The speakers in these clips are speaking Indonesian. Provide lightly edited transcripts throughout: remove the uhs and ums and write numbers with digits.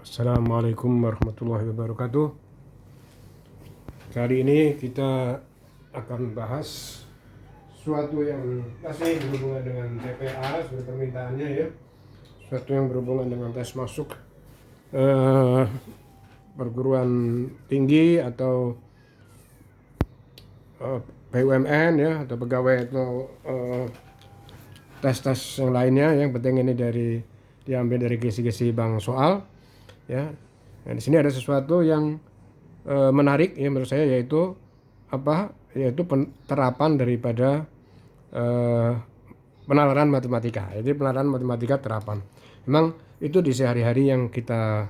Assalamualaikum warahmatullahi wabarakatuh. Kali ini kita akan bahas sesuatu yang masih berhubungan dengan TPA seperti permintaannya ya. Sesuatu yang berhubungan dengan tes masuk perguruan tinggi atau BUMN ya, atau pegawai atau tes-tes yang lainnya. Yang penting ini diambil dari kisi-kisi bank soal ya. Nah, di sini ada sesuatu yang menarik ya menurut saya, yaitu penerapan daripada penalaran matematika. Jadi penalaran matematika terapan. Memang itu di sehari-hari yang kita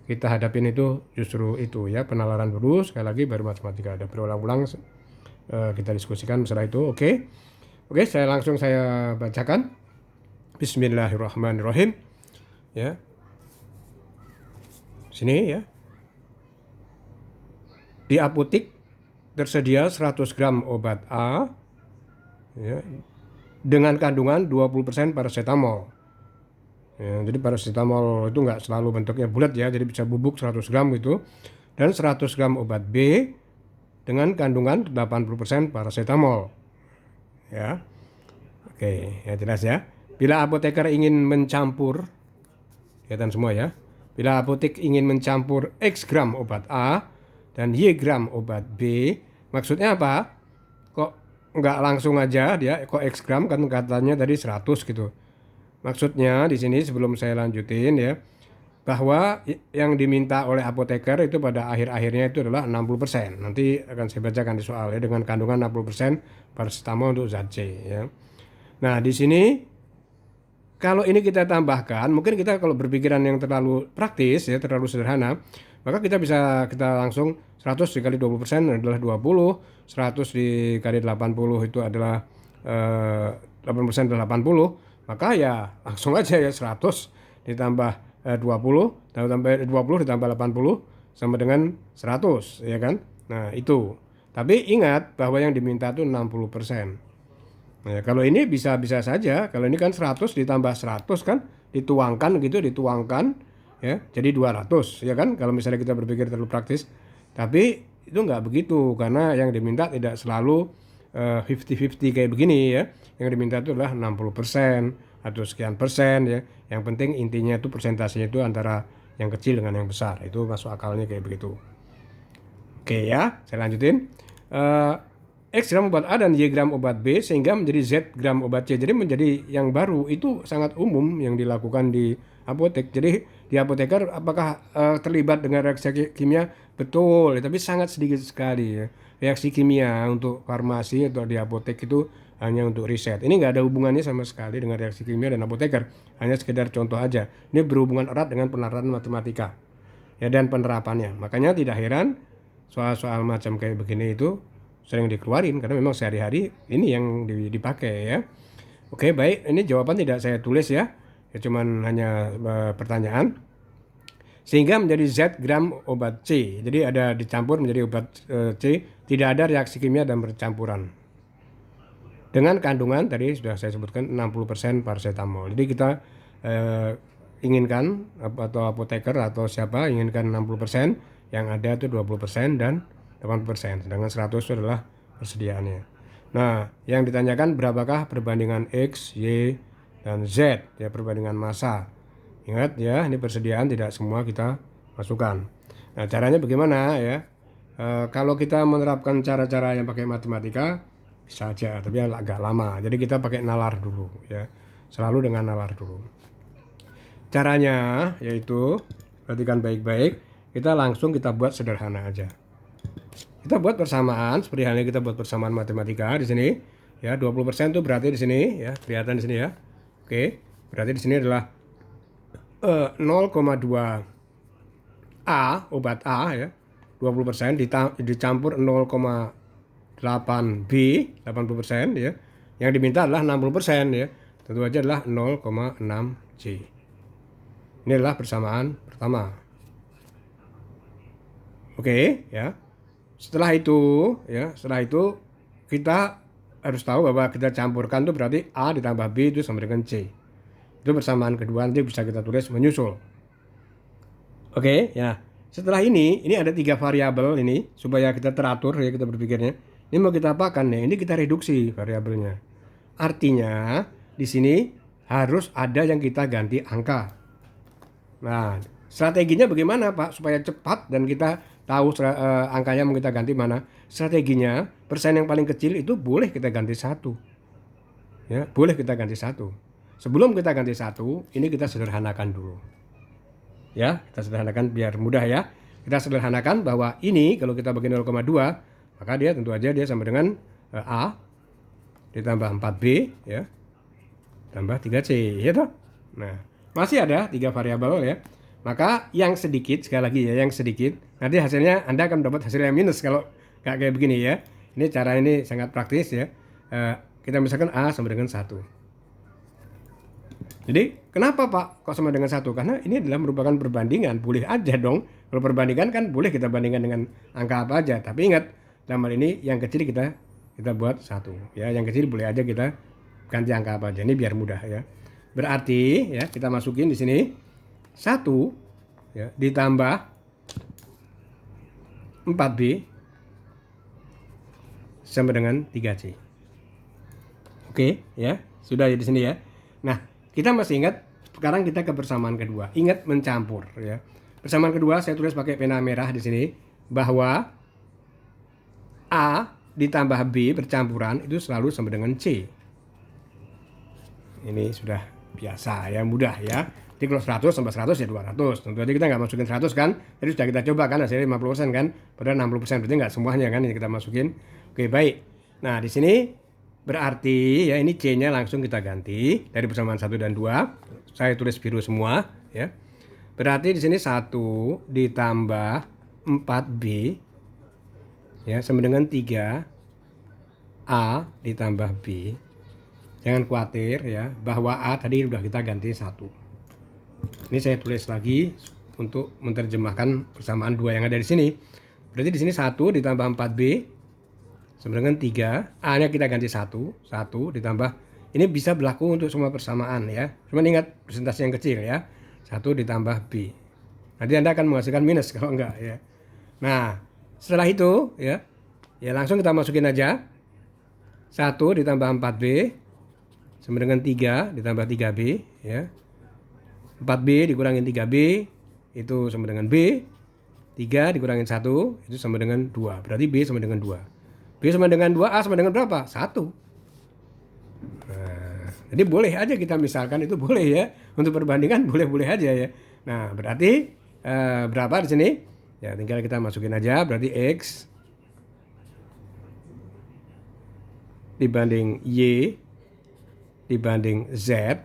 hadapin itu justru itu ya, penalaran dulu, sekali lagi baru matematika. Ada berulang-ulang kita diskusikan masalah itu. Oke, saya bacakan. Bismillahirrahmanirrahim. Ya. Sini ya. Di apotik tersedia 100 gram obat A ya, dengan kandungan 20% paracetamol. Ya, jadi paracetamol itu nggak selalu bentuknya bulat ya, jadi bisa bubuk 100 gram gitu. Dan 100 gram obat B dengan kandungan 80% paracetamol. Ya. Oke, ya jelas ya. Bila apoteker ingin mencampur, kelihatan semua ya. Bila apotek ingin mencampur X gram obat A dan Y gram obat B, maksudnya apa? Kok nggak langsung aja dia, kok X gram, kan katanya tadi 100 gitu. Maksudnya di sini sebelum saya lanjutin ya, bahwa yang diminta oleh apoteker itu pada akhir-akhirnya itu adalah 60%. Nanti akan saya bacakan di soal ya, dengan kandungan 60% paracetamol untuk zat C ya. Nah, di sini kalau ini kita tambahkan, mungkin kita kalau berpikiran yang terlalu praktis ya, terlalu sederhana, maka kita langsung 100 dikali 20% adalah 20, 100 dikali 80 itu adalah 80% adalah 80, maka ya langsung aja ya 100 ditambah 20 ditambah 80 sama dengan 100 ya kan. Nah itu, tapi ingat bahwa yang diminta itu 60%. Nah, kalau ini bisa saja, kalau ini kan 100 ditambah 100 kan dituangkan gitu, ya jadi 200 ya kan, kalau misalnya kita berpikir terlalu praktis. Tapi itu nggak begitu, karena yang diminta tidak selalu 50-50 kayak begini ya. Yang diminta itu adalah 60% atau sekian persen ya. Yang penting intinya itu persentasenya itu antara yang kecil dengan yang besar, itu masuk akalnya kayak begitu. Oke ya, saya lanjutin. X gram obat A dan Y gram obat B sehingga menjadi Z gram obat C. Jadi menjadi yang baru itu sangat umum yang dilakukan di apotek. Jadi di apoteker apakah terlibat dengan reaksi kimia? Betul, tapi sangat sedikit sekali ya. Reaksi kimia untuk farmasi atau di apotek itu hanya untuk riset. Ini nggak ada hubungannya sama sekali dengan reaksi kimia dan apoteker. Hanya sekedar contoh aja. Ini berhubungan erat dengan penerapan matematika ya, dan penerapannya. Makanya tidak heran soal-soal macam kayak begini itu sering dikeluarin, karena memang sehari-hari ini yang dipakai ya. Oke, baik, ini jawaban tidak saya tulis ya, cuman hanya pertanyaan. Sehingga menjadi Z gram obat C, jadi ada dicampur menjadi obat C, tidak ada reaksi kimia dan percampuran. Dengan kandungan tadi sudah saya sebutkan 60% paracetamol. Jadi kita inginkan, atau apoteker atau siapa inginkan 60%, yang ada itu 20% dan 80%, sedangkan 100 itu adalah persediaannya. Nah, yang ditanyakan berapakah perbandingan X, Y, dan Z ya, perbandingan massa. Ingat ya, ini persediaan tidak semua kita masukkan. Nah, caranya bagaimana ya? Kalau kita menerapkan cara-cara yang pakai matematika bisa aja, tapi agak lama. Jadi kita pakai nalar dulu ya. Selalu dengan nalar dulu. Caranya yaitu, perhatikan baik-baik, kita buat sederhana aja. Kita buat persamaan seperti halnya kita buat persamaan matematika di sini ya. 20% itu berarti di sini ya, kelihatan di sini ya. Oke, berarti di sini adalah 0,2 A, obat A ya. 20% dicampur 0,8 B, 80% ya. Yang diminta adalah 60% ya. Tentu aja adalah 0,6 C. Ini adalah persamaan pertama. Oke ya. Setelah itu kita harus tahu bahwa kita campurkan itu berarti A ditambah B itu sama dengan C. Itu persamaan kedua, nanti bisa kita tulis menyusul. Oke, ya. Setelah ini ada 3 variabel ini supaya kita teratur ya kita berpikirnya. Ini mau kita apakan nih? Ini kita reduksi variabelnya. Artinya di sini harus ada yang kita ganti angka. Nah, strateginya bagaimana Pak supaya cepat dan kita tahu angkanya mau kita ganti mana? Strateginya persen yang paling kecil itu boleh kita ganti 1. Ya, boleh kita ganti 1. Sebelum kita ganti 1, ini kita sederhanakan dulu. Ya, kita sederhanakan biar mudah ya. Kita sederhanakan bahwa ini kalau kita bagi 0,2, maka dia tentu aja dia sama dengan A ditambah 4B ya, tambah 3C ya toh. Nah, masih ada 3 variabel ya. Maka yang sedikit, sekali lagi ya, yang sedikit, nanti hasilnya Anda akan dapat hasil yang minus kalau nggak kayak begini ya. Ini cara ini sangat praktis ya. Kita misalkan A sama dengan 1. Jadi kenapa Pak kok sama dengan 1? Karena ini adalah merupakan perbandingan, boleh aja dong. Kalau perbandingan kan boleh kita bandingkan dengan angka apa aja. Tapi ingat, dalam hal ini yang kecil kita buat 1 ya. Yang kecil boleh aja kita ganti angka apa aja. Ini biar mudah ya. Berarti ya kita masukin di sini 1 ya ditambah 4B sama dengan 3C. Oke ya, sudah ya di sini ya. Nah, kita masih ingat, sekarang kita ke persamaan kedua. Ingat mencampur ya. Persamaan kedua saya tulis pakai pena merah di sini bahwa A ditambah B bercampuran itu selalu sama dengan C. Ini sudah biasa ya, mudah ya. Jadi kalau 100 tambah 100 ya 200. Tentu aja kita nggak masukin 100 kan. Tadi sudah kita coba kan hasilnya 50% kan. Padahal 60%, berarti nggak semuanya kan yang kita masukin. Oke, baik. Nah, di sini berarti ya ini C-nya langsung kita ganti dari persamaan 1 dan 2. Saya tulis biru semua ya. Berarti di sini 1 ditambah 4B ya sama dengan 3A ditambah B. Jangan khawatir ya bahwa A tadi sudah kita ganti 1. Ini saya tulis lagi untuk menerjemahkan persamaan 2 yang ada di sini. Berarti di sini 1 ditambah 4B sama dengan 3. A-nya kita ganti 1 ditambah, ini bisa berlaku untuk semua persamaan ya. Cuma ingat persentase yang kecil ya. 1 ditambah B. Nanti Anda akan menghasilkan minus kalau enggak ya. Nah, setelah itu ya langsung kita masukin aja. 1 ditambah 4B sama dengan 3 ditambah 3B ya. 4B dikurangin 3B itu sama dengan B. 3 dikurangin 1 itu sama dengan 2. Berarti B sama dengan 2. B sama dengan 2, A sama dengan berapa? 1. Nah, jadi boleh aja kita misalkan itu boleh ya. Untuk perbandingan boleh-boleh aja ya. Nah, berarti berapa di sini? Ya, tinggal kita masukin aja. Berarti X dibanding Y dibanding Z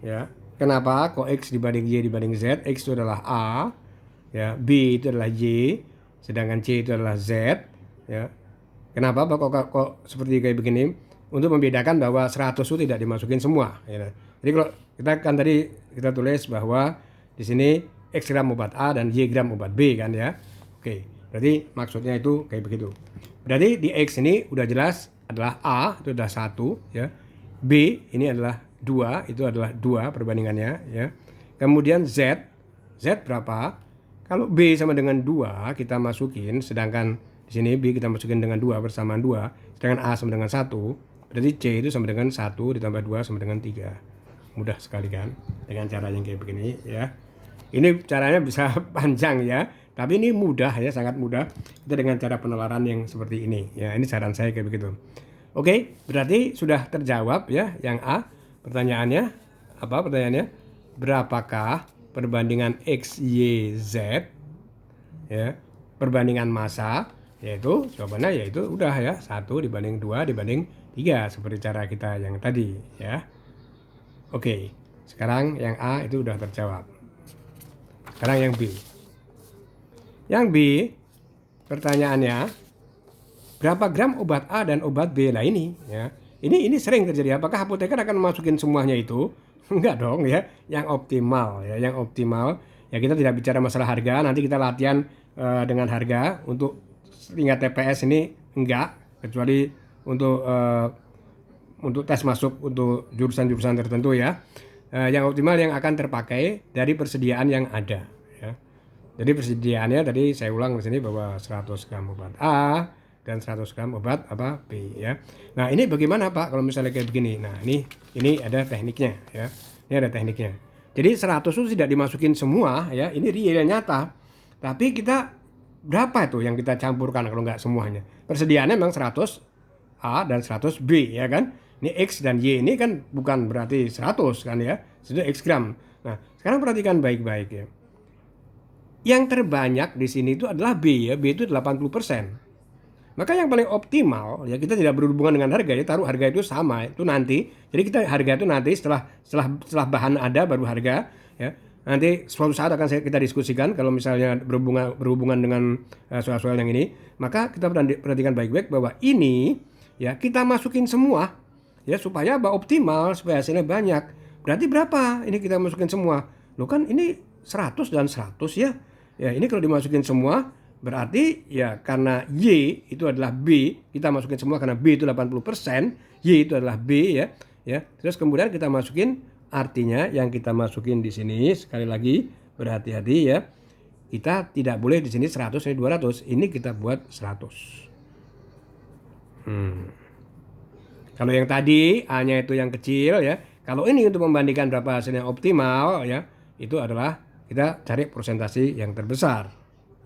ya. Kenapa kok X dibanding Y dibanding Z? X itu adalah A ya, B itu adalah Y, sedangkan C itu adalah Z ya. Kenapa Pak kok seperti kayak begini? Untuk membedakan bahwa 100 itu tidak dimasukin semua ya. Jadi kalau kita kan tadi kita tulis bahwa di sini X gram obat A dan Y gram obat B kan ya. Oke, berarti maksudnya itu kayak begitu. Berarti di X ini udah jelas adalah A itu adalah 1 ya. B ini adalah 2, itu adalah 2 perbandingannya ya. Kemudian Z berapa? Kalau B sama dengan 2 kita masukin, sedangkan di sini B kita masukin dengan 2 bersamaan 2, sedangkan A sama dengan 1, berarti C itu sama dengan 1 ditambah 2 sama dengan 3. Mudah sekali kan dengan cara yang kayak begini ya. Ini caranya bisa panjang ya, tapi ini mudah ya, sangat mudah. Kita dengan cara penularan yang seperti ini ya. Ini saran saya kayak begitu. Oke, berarti sudah terjawab ya yang A. Pertanyaannya apa? Pertanyaannya berapakah perbandingan X, Y, Z ya, perbandingan massa, yaitu jawabannya yaitu udah ya 1 dibanding 2 dibanding 3 seperti cara kita yang tadi ya. Oke, sekarang yang A itu udah terjawab. Sekarang yang B. Yang B pertanyaannya berapa gram obat A dan obat B? Nah ini ya. Ini sering terjadi. Apakah apoteker akan masukin semuanya itu? Enggak dong ya. Yang optimal ya, yang optimal ya, kita tidak bicara masalah harga. Nanti kita latihan dengan harga. Untuk tingkat TPS ini enggak, kecuali untuk tes masuk untuk jurusan-jurusan tertentu ya. Yang optimal yang akan terpakai dari persediaan yang ada ya. Jadi persediaannya tadi saya ulang di sini bahwa 100 gram obat A dan 100 gram obat apa B ya. Nah, ini bagaimana Pak kalau misalnya kayak begini? Nah, ini ada tekniknya ya. Ini ada tekniknya. Jadi 100 itu tidak dimasukin semua ya. Ini real nyata. Tapi kita berapa itu yang kita campurkan kalau nggak semuanya? Persediaannya memang 100 A dan 100 B ya kan. Ini X dan Y ini kan bukan berarti 100 kan ya. Itu X gram. Nah, sekarang perhatikan baik-baik ya. Yang terbanyak di sini itu adalah B ya. B itu 80%. Maka yang paling optimal ya, kita tidak berhubungan dengan harga ya, taruh harga itu sama itu nanti. Jadi kita harga itu nanti setelah bahan ada baru harga ya. Nanti suatu saat akan kita diskusikan kalau misalnya berhubungan dengan soal-soal yang ini. Maka kita perhatikan baik-baik bahwa ini ya kita masukin semua ya supaya optimal, supaya hasilnya banyak. Berarti berapa ini kita masukin semua? Loh kan ini 100 dan 100 ya. Ya ini kalau dimasukin semua berarti ya karena Y itu adalah B, kita masukin semua karena B itu 80%, Y itu adalah B ya. Ya. Terus kemudian kita masukin, artinya yang kita masukin di sini sekali lagi berhati-hati ya. Kita tidak boleh di sini 100 ini 200, ini kita buat 100. Kalau yang tadi A-nya itu yang kecil ya. Kalau ini untuk membandingkan berapa hasilnya optimal ya, itu adalah kita cari persentase yang terbesar.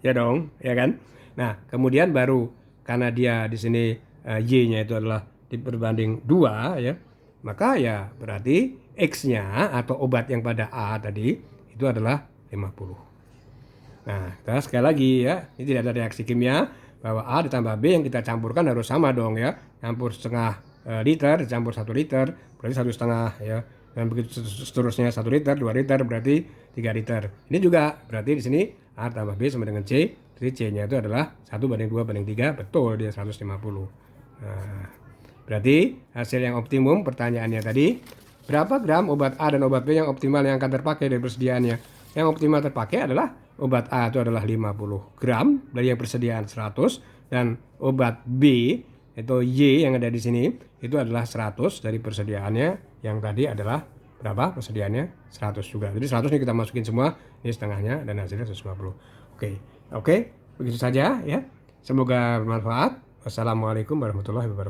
Ya dong, ya kan? Nah, kemudian baru karena dia di sini Y-nya itu adalah diperbanding 2 ya. Maka ya berarti X-nya atau obat yang pada A tadi itu adalah 50. Nah, kita sekali lagi ya, ini tidak ada reaksi kimia bahwa A ditambah B yang kita campurkan harus sama dong ya. Campur setengah liter dicampur 1 liter berarti 1,5 ya. Dan begitu seterusnya 1 liter, 2 liter berarti 3 liter. Ini juga berarti di sini A tambah B sama dengan C. Jadi C-nya itu adalah 1/2/3, betul dia 150. Nah, berarti hasil yang optimum pertanyaannya tadi, berapa gram obat A dan obat B yang optimal yang akan terpakai dari persediaannya? Yang optimal terpakai adalah obat A itu adalah 50 gram dari yang persediaan 100 dan obat B itu Y yang ada di sini itu adalah 100 dari persediaannya, yang tadi adalah berapa persediaannya 100 juga. Jadi 100 ini kita masukin semua, ini setengahnya dan hasilnya 150. Oke, begitu saja ya. Semoga bermanfaat. Wassalamualaikum warahmatullahi wabarakatuh.